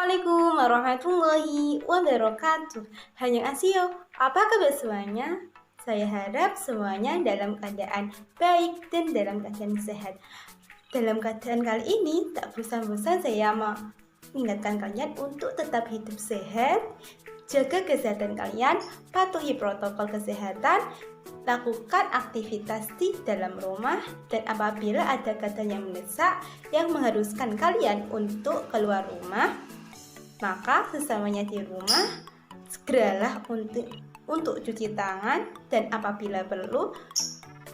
Assalamualaikum warahmatullahi wabarakatuh. Annyeonghaseyo, apa kabar semuanya? Saya harap semuanya dalam keadaan baik dan dalam keadaan sehat. Dalam keadaan kali ini, tak bosan-bosan saya mengingatkan kalian untuk tetap hidup sehat, jaga kesehatan kalian, patuhi protokol kesehatan, lakukan aktivitas di dalam rumah, dan apabila ada keadaan yang mendesak yang mengharuskan kalian untuk keluar rumah, maka sesamanya di rumah segeralah untuk cuci tangan, dan apabila perlu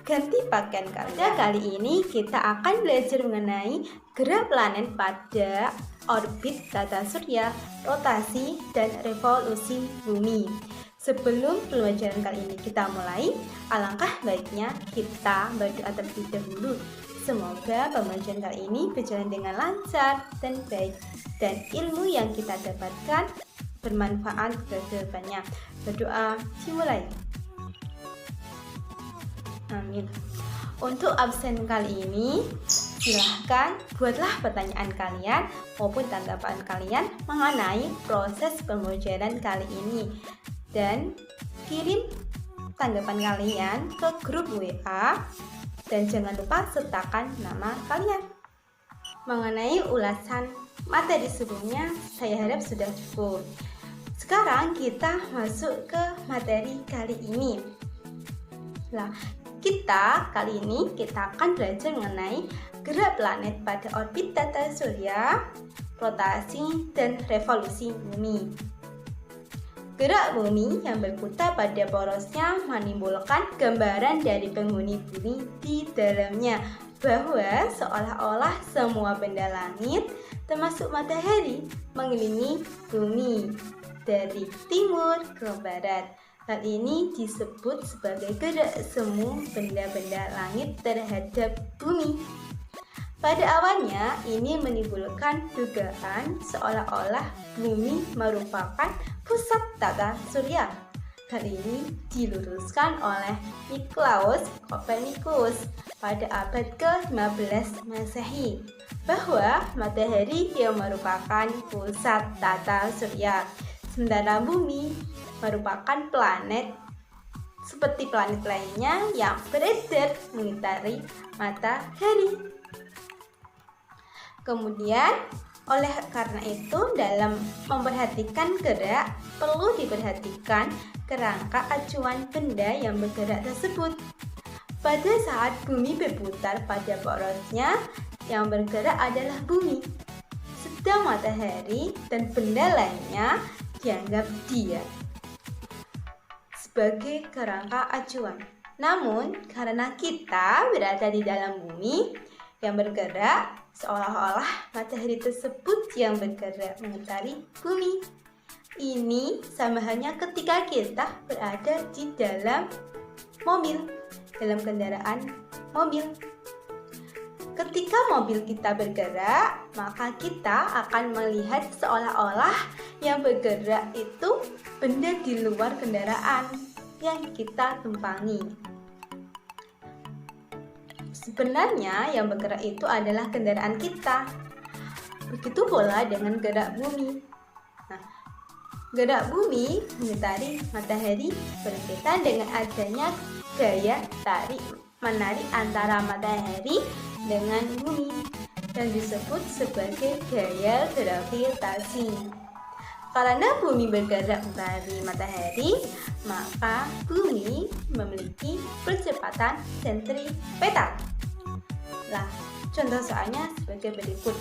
ganti pakaian kalian. Kali ini kita akan belajar mengenai gerak planet pada orbit tata surya, rotasi, dan revolusi bumi. Sebelum pembelajaran kali ini kita mulai, alangkah baiknya kita berdoa terlebih dahulu. Semoga pembelajaran kali ini berjalan dengan lancar dan baik, dan ilmu yang kita dapatkan bermanfaat ke depannya. Berdoa dimulai. Amin. Untuk absen kali ini, silahkan buatlah pertanyaan kalian maupun tanggapan kalian mengenai proses pembelajaran kali ini, dan kirim tanggapan kalian ke grup WA, dan jangan lupa sertakan nama kalian. Mengenai ulasan materi sebelumnya, saya harap sudah cukup. Sekarang kita masuk ke materi kali ini. Kali ini kita akan belajar mengenai gerak planet pada orbit tata surya, rotasi, dan revolusi bumi. Gerak bumi yang berputar pada porosnya menimbulkan gambaran dari penghuni bumi di dalamnya, bahwa seolah-olah semua benda langit, termasuk matahari, mengelilingi bumi dari timur ke barat. Hal ini disebut sebagai gerak semu benda-benda langit terhadap bumi. Pada awalnya, ini menimbulkan dugaan seolah-olah bumi merupakan pusat tata surya. Hal ini diluruskan oleh Nicolaus Copernicus pada abad ke-15 Masehi, bahwa matahari yang merupakan pusat tata surya, sementara bumi merupakan planet seperti planet lainnya yang beredar mengitari matahari. Kemudian, oleh karena itu, dalam memperhatikan gerak, perlu diperhatikan kerangka acuan benda yang bergerak tersebut. Pada saat bumi berputar pada porosnya, yang bergerak adalah bumi, sedang matahari dan benda lainnya dianggap dia sebagai kerangka acuan. Namun, karena kita berada di dalam bumi yang bergerak, seolah-olah matahari tersebut yang bergerak mengitari bumi. Ini sama halnya ketika kita berada di dalam dalam kendaraan mobil. Ketika mobil kita bergerak, maka kita akan melihat seolah-olah yang bergerak itu benda di luar kendaraan yang kita tumpangi. Sebenarnya yang bergerak itu adalah kendaraan kita. Begitu pula dengan gerak bumi. Gerak bumi mengitari matahari berkaitan dengan adanya gaya tarik-menarik antara matahari dengan bumi, yang disebut sebagai gaya gravitasi. Karena bumi bergerak dari matahari, maka bumi memiliki percepatan sentripetal. Contoh soalnya sebagai berikut.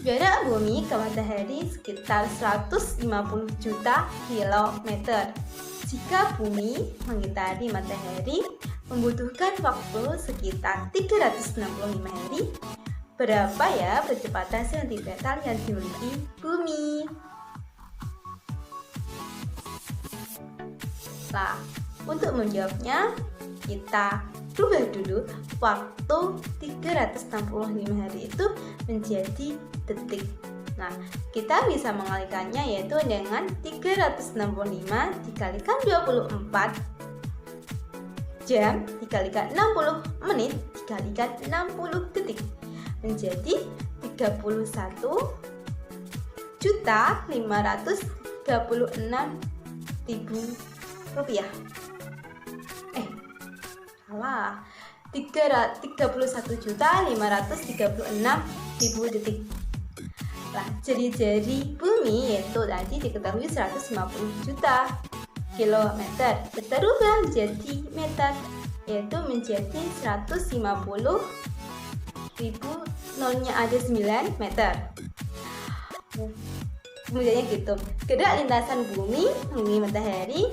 Jarak bumi ke matahari sekitar 150 juta kilometer. Jika bumi mengitari matahari membutuhkan waktu sekitar 365 hari, berapa ya percepatan sentripetal yang dimiliki bumi? Untuk menjawabnya, kita rubah dulu waktu 365 hari itu menjadi detik. Kita bisa mengalikannya yaitu dengan 365 dikalikan 24 jam dikalikan 60 menit dikalikan 60 detik menjadi 31 rupiah. Salah. 31.536.000 detik. Nah, jari-jari bumi yaitu tadi diketahui 150 juta kilometer, berubah menjadi meter yaitu menjadi 150.000, nolnya ada 9 meter. Kemudiannya gitu. Gerak lintasan bumi matahari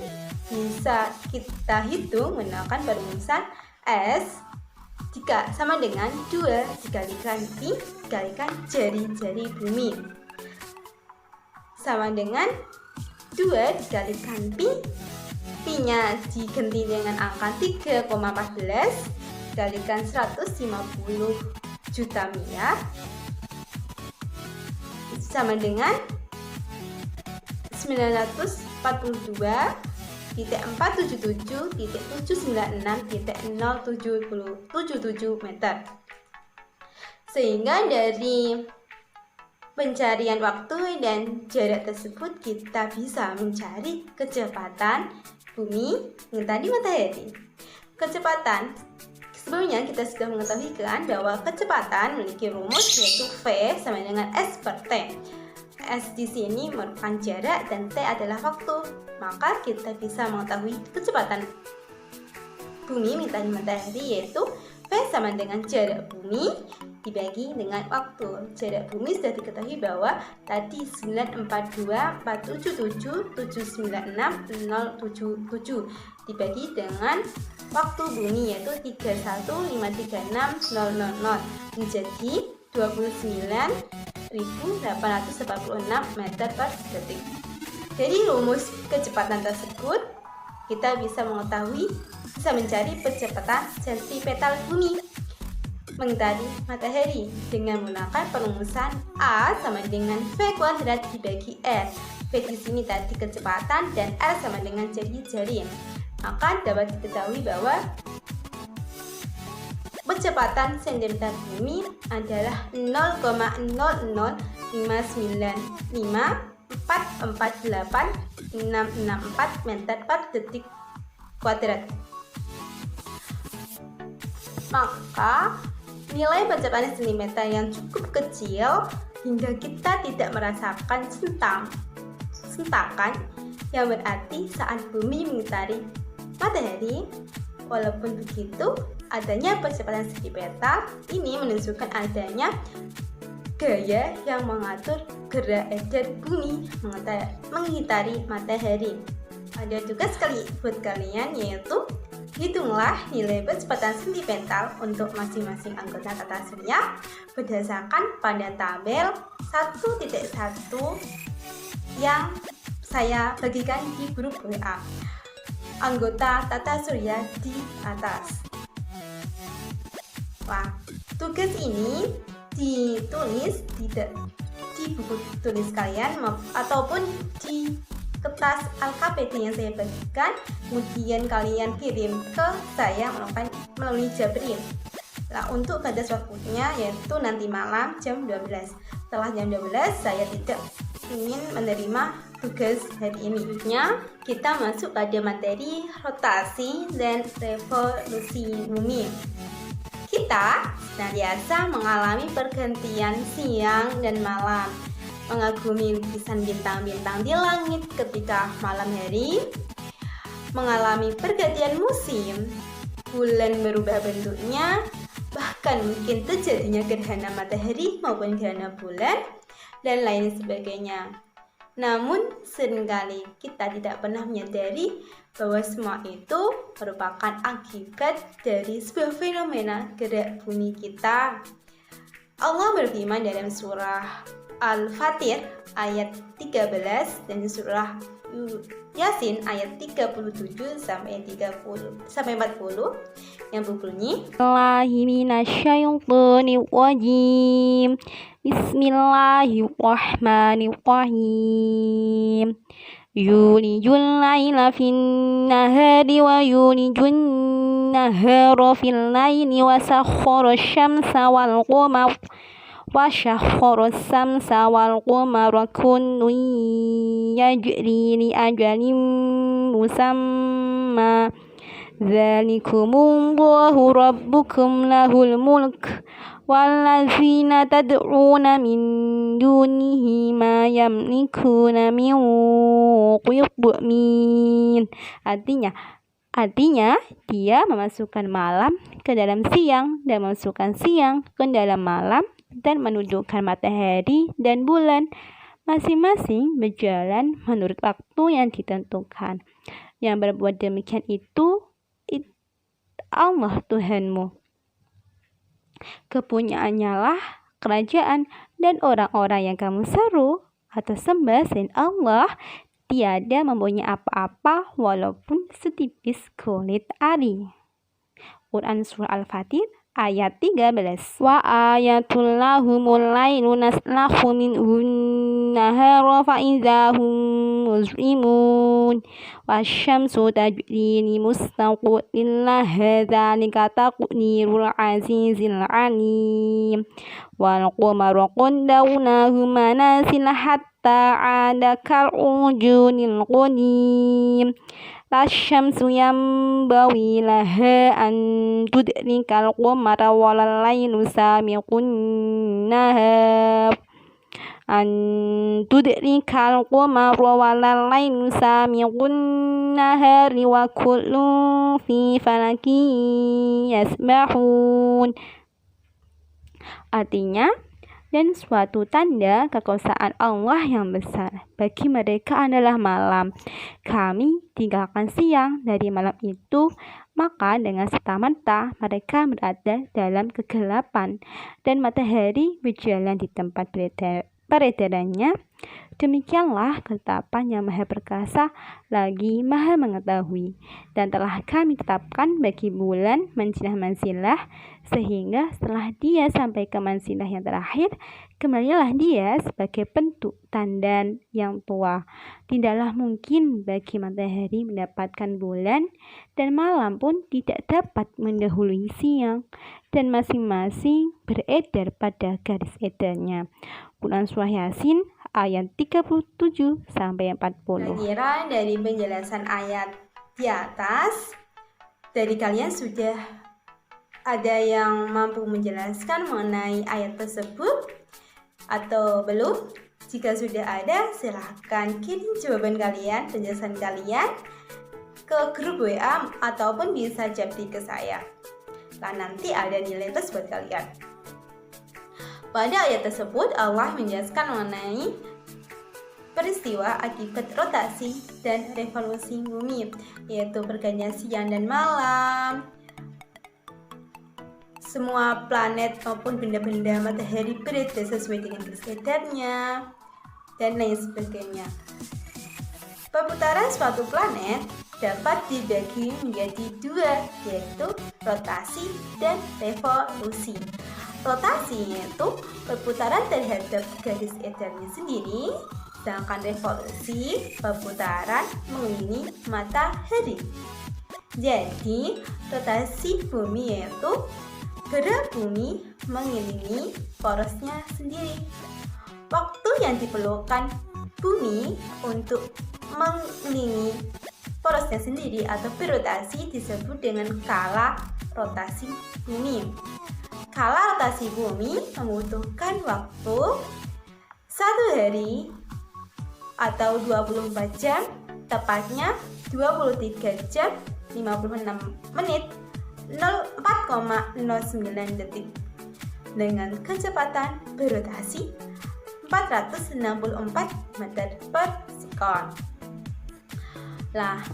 bisa kita hitung menggunakan perumusan S jika sama dengan 2 dikalikan pi dikalikan jari-jari bumi, sama dengan 2 dikalikan pi, pi-nya diganti dengan angka 3,14 dikalikan 150 juta miliar sama dengan 947.477.796.077 meter. Sehingga dari pencarian waktu dan jarak tersebut kita bisa mencari kecepatan bumi mengitari matahari. Kecepatan, sebelumnya kita sudah mengetahui kan bahwa kecepatan memiliki rumus yaitu V sama dengan S per T. S di sini merupakan jarak dan T adalah waktu. Maka kita bisa mengetahui kecepatan bumi mengitari matahari yaitu V sama dengan jarak bumi dibagi dengan waktu. Jarak bumi sudah diketahui bahwa tadi 942.477.796.077 dibagi dengan waktu bumi yaitu 31.536.000 menjadi 29.846 meter per detik. Dari rumus kecepatan tersebut kita bisa mencari kecepatan sentimeter bumi mengitari matahari dengan menggunakan perumusan A sama dengan V kuadrat dibagi R. V di sini tadi kecepatan dan R sama dengan jari-jari. Maka dapat diketahui bahwa kecepatan sentimeter bumi adalah 0,0595448,664 meter per detik kuadrat. Maka nilai kecepatan sentimeter yang cukup kecil hingga kita tidak merasakan sentakan yang berarti saat bumi mengitari matahari. Walaupun begitu, adanya percepatan sentimeter ini menunjukkan adanya gaya yang mengatur gerak edar bumi mengitari matahari. Ada tugas buat kalian yaitu hitunglah nilai kecepatan sentimeter untuk masing-masing anggota tata surya berdasarkan pada tabel 1.1 yang saya bagikan di grup WA anggota tata surya di atas. Wah, tugas ini ditulis di buku tulis kalian ataupun di kertas LKPD yang saya bagikan, kemudian kalian kirim ke saya melalui Jabrim. Nah, untuk batas waktunya yaitu nanti malam jam 12. Setelah jam 12 saya tidak ingin menerima tugas hari ini. Kita masuk pada materi rotasi dan revolusi bumi. Kita senantiasa mengalami pergantian siang dan malam, mengagumi lukisan bintang-bintang di langit ketika malam hari, mengalami pergantian musim, bulan berubah bentuknya, bahkan mungkin terjadinya gerhana matahari maupun gerhana bulan, dan lain sebagainya. Namun seringkali kita tidak pernah menyadari bahwa semua itu merupakan akibat dari sebuah fenomena gerak bumi kita. Allah berfirman dalam surah Al-Fatir ayat 13 dan surah Yasin ayat 37 sampai 40 yang berbunyi Bismillahirrahmanirrahim. Yulijul laila fin nahari wa yulijun nahara fil laili wa sakhkhara asy-syamsa wal qamar وسخر الشمس والقمر كل يجري لأجل مسمى ذلكم الله ربكم له الملك والذين تدعون من دونه ما يملكون من قطمير. Artinya dia memasukkan malam ke dalam siang dan memasukkan siang ke dalam malam dan menundukkan matahari dan bulan masing-masing berjalan menurut waktu yang ditentukan. Yang berbuat demikian itu Allah Tuhanmu. Kepunyaannya lah kerajaan dan orang-orang yang kamu seru atau sembah selain Allah tiada mempunyai apa-apa walaupun setipis kulit ari. Quran Surah Al-Fatir ayat 13. Wa ayatul lahumul lailu naslahu minhun nahara fa idzahum muzlimun wasyamsu tajri li mustaqillin laha dzalika taqdirul azizil alim wal qamara qaddarnahu manazila hatta ada kal ujunil qadim lasyamsu yanbaghi laha an tudrikal qamara walal lailu sabiqun nahar an tudrikal qamara walal lailu sabiqun nahari wa kullun fi falakin yasbahun. Artinya, dan suatu tanda kekuasaan Allah yang besar bagi mereka adalah malam. Kami tinggalkan siang dari malam itu, maka dengan serta-merta mereka berada dalam kegelapan dan matahari berjalan di tempat peredarannya. Demikianlah ketetapan yang Maha Perkasa lagi Maha Mengetahui. Dan telah kami tetapkan bagi bulan manzilah-manzilah, sehingga setelah dia sampai ke manzilah yang terakhir, kembalilah dia sebagai bentuk tanda yang tua. Tidaklah mungkin bagi matahari mendapatkan bulan, dan malam pun tidak dapat mendahului siang, dan masing-masing beredar pada garis edarnya. Quran Surah Yasin ayat 37-40. Kira dari penjelasan ayat di atas, dari kalian sudah ada yang mampu menjelaskan mengenai ayat tersebut atau belum? Jika sudah ada, silahkan kirim jawaban kalian, penjelasan kalian ke grup WA ataupun bisa japri ke saya. Nah, nanti ada nilai plus buat kalian. Pada ayat tersebut, Allah menjelaskan mengenai peristiwa akibat rotasi dan revolusi bumi, yaitu pergantian siang dan malam. Semua planet maupun benda-benda matahari beredar sesuai dengan garis edarnya, dan lain sebagainya. Perputaran suatu planet dapat dibagi menjadi dua, yaitu rotasi dan revolusi. Rotasi yaitu perputaran terhadap garis edarnya sendiri, sedangkan revolusi perputaran mengelilingi matahari. Jadi, rotasi bumi yaitu gerak bumi mengelilingi porosnya sendiri. Waktu yang diperlukan bumi untuk mengelilingi porosnya sendiri atau berotasi disebut dengan kala rotasi bumi. Kala rotasi bumi membutuhkan waktu 1 hari atau 24 jam, tepatnya 23 jam 56 menit 4,09 detik dengan kecepatan berotasi 464 meter per sekon. Lah,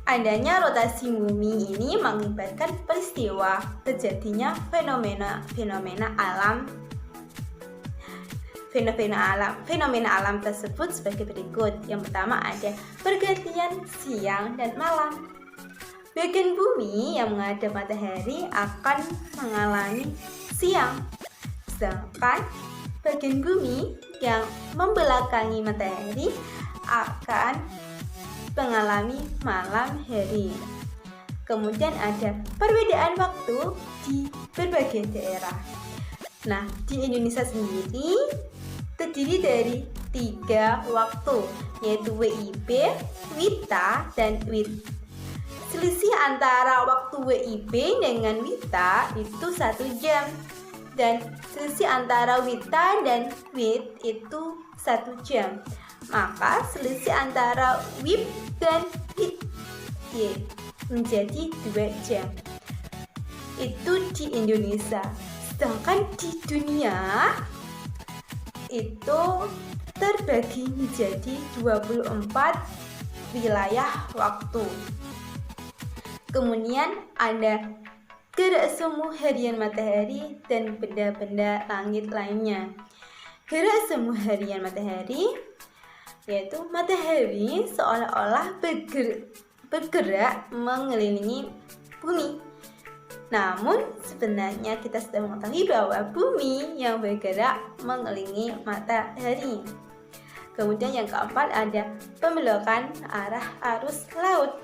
adanya rotasi bumi ini mengakibatkan peristiwa terjadinya fenomena alam. Fenomena alam tersebut sebagai berikut. Yang pertama ada pergantian siang dan malam. Bagian bumi yang menghadap matahari akan mengalami siang, sedangkan bagian bumi yang membelakangi matahari akan mengalami malam hari. Kemudian ada perbedaan waktu di berbagai daerah. Nah, di Indonesia sendiri terdiri dari 3 waktu, yaitu WIB, WITA, dan WIT. Selisih antara waktu WIB dengan WITA itu 1 jam, dan selisih antara WITA dan WIT itu 1 jam. Maka selisih antara WIB dan WIT menjadi 2 jam. Itu di Indonesia. Sedangkan di dunia itu terbagi menjadi 24 wilayah waktu. Kemudian ada gerak semu harian matahari dan benda-benda langit lainnya. Gerak semu harian matahari yaitu matahari seolah-olah bergerak mengelilingi bumi. Namun sebenarnya kita sudah mengetahui bahwa bumi yang bergerak mengelilingi matahari. Kemudian yang keempat ada pembelokan arah arus laut.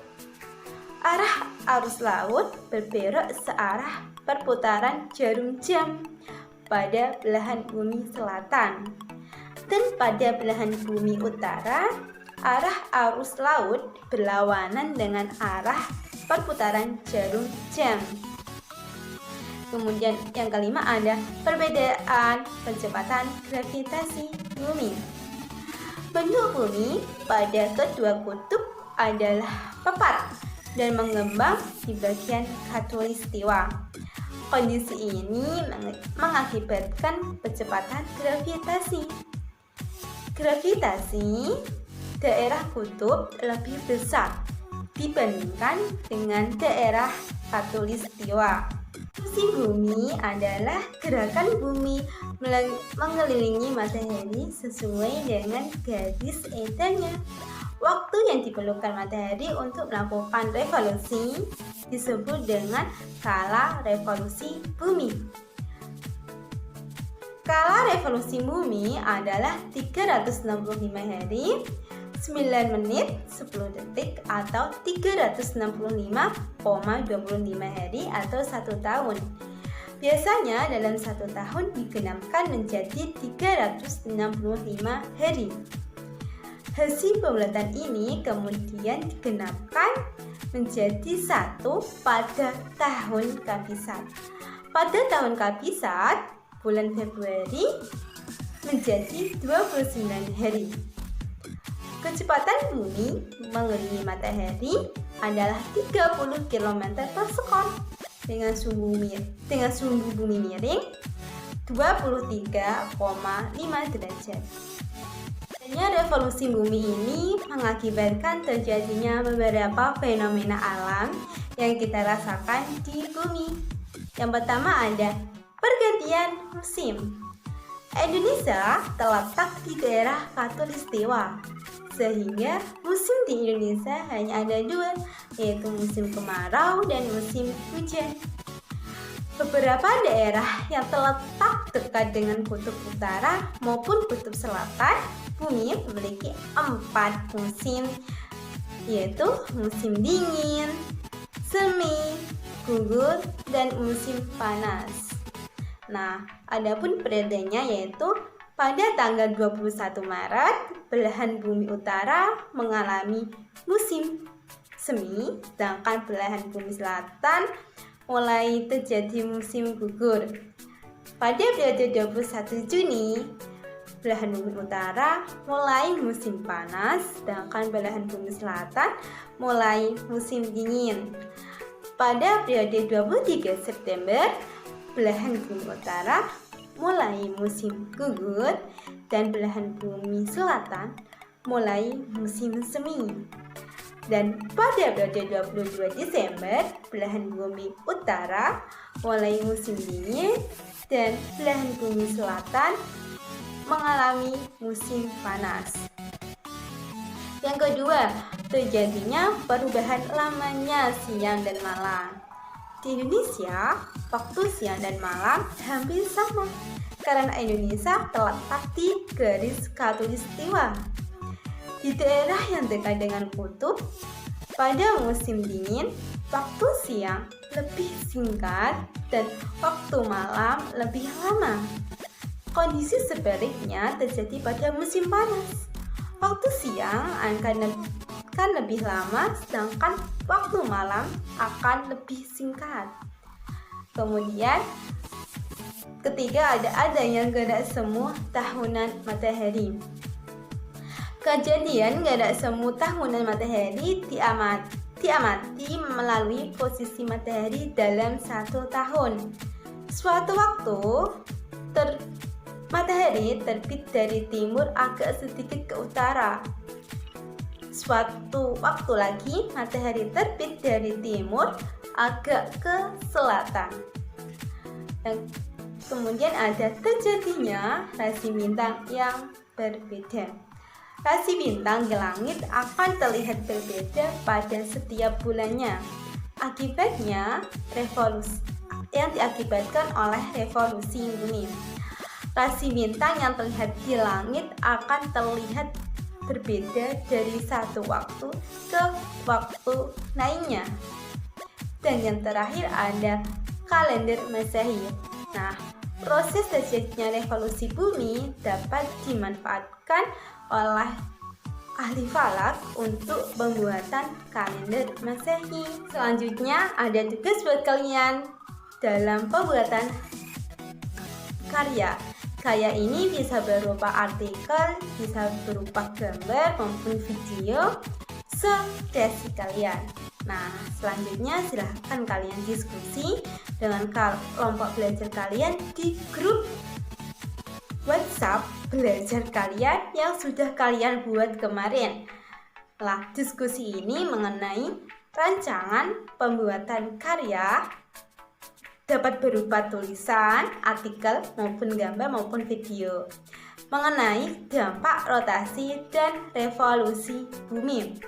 Arah arus laut berbelok searah perputaran jarum jam pada belahan bumi selatan. Dan pada belahan bumi utara, arah arus laut berlawanan dengan arah perputaran jarum jam. Kemudian yang kelima ada perbedaan kecepatan gravitasi bumi. Bentuk bumi pada kedua kutub adalah papat dan mengembang di bagian khatulistiwa. Kondisi ini mengakibatkan percepatan gravitasi. Gravitasi daerah kutub lebih besar dibandingkan dengan daerah khatulistiwa. Musim bumi adalah gerakan bumi mengelilingi matahari sesuai dengan garis edarnya. Waktu yang diperlukan matahari untuk melakukan revolusi disebut dengan kala revolusi bumi. Kala revolusi bumi adalah 365 hari, 9 menit, 10 detik atau 365,25 hari atau 1 tahun. Biasanya dalam 1 tahun digenapkan menjadi 365 hari. Hasil pembulatan ini kemudian digenapkan menjadi 1 pada tahun kabisat. Pada tahun kabisat, bulan Februari menjadi 29 hari. Kecepatan bumi mengelilingi matahari adalah 30 km per sekon dengan sumbu bumi miring 23,5 derajat. Adanya revolusi bumi ini mengakibatkan terjadinya beberapa fenomena alam yang kita rasakan di bumi. Yang pertama ada pergantian musim. Indonesia terletak di daerah khatulistiwa, sehingga musim di Indonesia hanya ada 2, yaitu musim kemarau dan musim hujan. Beberapa daerah yang terletak dekat dengan kutub utara maupun kutub selatan bumi memiliki 4 musim, yaitu musim dingin, semi, gugur, dan musim panas. Nah, adapun periodenya yaitu pada tanggal 21 Maret, belahan bumi utara mengalami musim semi, sedangkan belahan bumi selatan mulai terjadi musim gugur. Pada periode 21 Juni, belahan bumi utara mulai musim panas, sedangkan belahan bumi selatan mulai musim dingin. Pada periode 23 September, belahan bumi utara mulai musim gugur dan belahan bumi selatan mulai musim semi. Dan pada periode 22 Desember, belahan bumi utara mulai musim dingin dan belahan bumi selatan mengalami musim panas. Yang kedua, terjadinya perubahan lamanya siang dan malam. Di Indonesia, waktu siang dan malam hampir sama karena Indonesia terletak di garis khatulistiwa. Di daerah yang dekat dengan kutub, pada musim dingin, waktu siang lebih singkat dan waktu malam lebih lama. Kondisi sebaliknya terjadi pada musim panas. Waktu siang akan lebih lama, sedangkan waktu malam akan lebih singkat. Kemudian ketiga, ada adanya gada semu tahunan matahari. Kejadian gada semu tahunan matahari diamati melalui posisi matahari dalam 1 tahun. Suatu waktu matahari terbit dari timur agak sedikit ke utara. Suatu waktu lagi matahari terbit dari timur agak ke selatan. Dan kemudian ada terjadinya rasi bintang yang berbeda. Rasi bintang di langit akan terlihat berbeda pada setiap bulannya. Akibatnya revolusi yang diakibatkan oleh revolusi bumi. Rasi bintang yang terlihat di langit akan terlihat berbeda dari satu waktu ke waktu lainnya. Dan yang terakhir ada kalender Masehi. Nah, proses terjadinya revolusi bumi dapat dimanfaatkan oleh ahli falak untuk pembuatan kalender Masehi. Selanjutnya ada tugas buat kalian dalam pembuatan karya. Karya ini bisa berupa artikel, bisa berupa gambar maupun video sekreasi kalian. Nah, selanjutnya silahkan kalian diskusi dengan kelompok belajar kalian di grup WhatsApp belajar kalian yang sudah kalian buat kemarin. Nah, diskusi ini mengenai rancangan pembuatan karya dapat berupa tulisan, artikel, maupun gambar maupun video mengenai dampak rotasi dan revolusi bumi.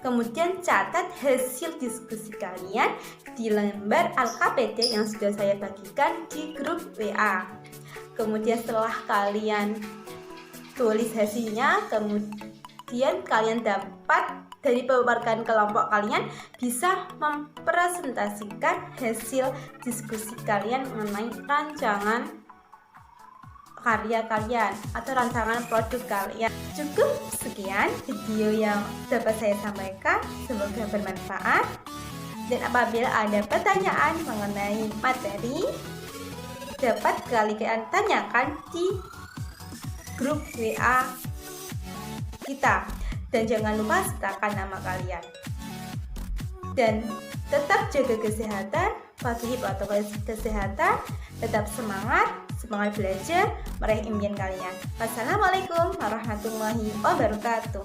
Kemudian catat hasil diskusi kalian di lembar LKPD yang sudah saya bagikan di grup WA. Kemudian setelah kalian tulis hasilnya, kemudian kalian dapat dari pemaparan kelompok kalian bisa mempresentasikan hasil diskusi kalian mengenai rancangan karya kalian atau rancangan produk kalian. Cukup sekian video yang dapat saya sampaikan, semoga bermanfaat. Dan apabila ada pertanyaan mengenai materi, dapat kalian tanyakan di grup WA kita. Dan jangan lupa sertakan nama kalian. Dan tetap jaga kesehatan, patuhi protokol kesehatan, tetap semangat belajar, meraih impian kalian. Wassalamualaikum warahmatullahi wabarakatuh.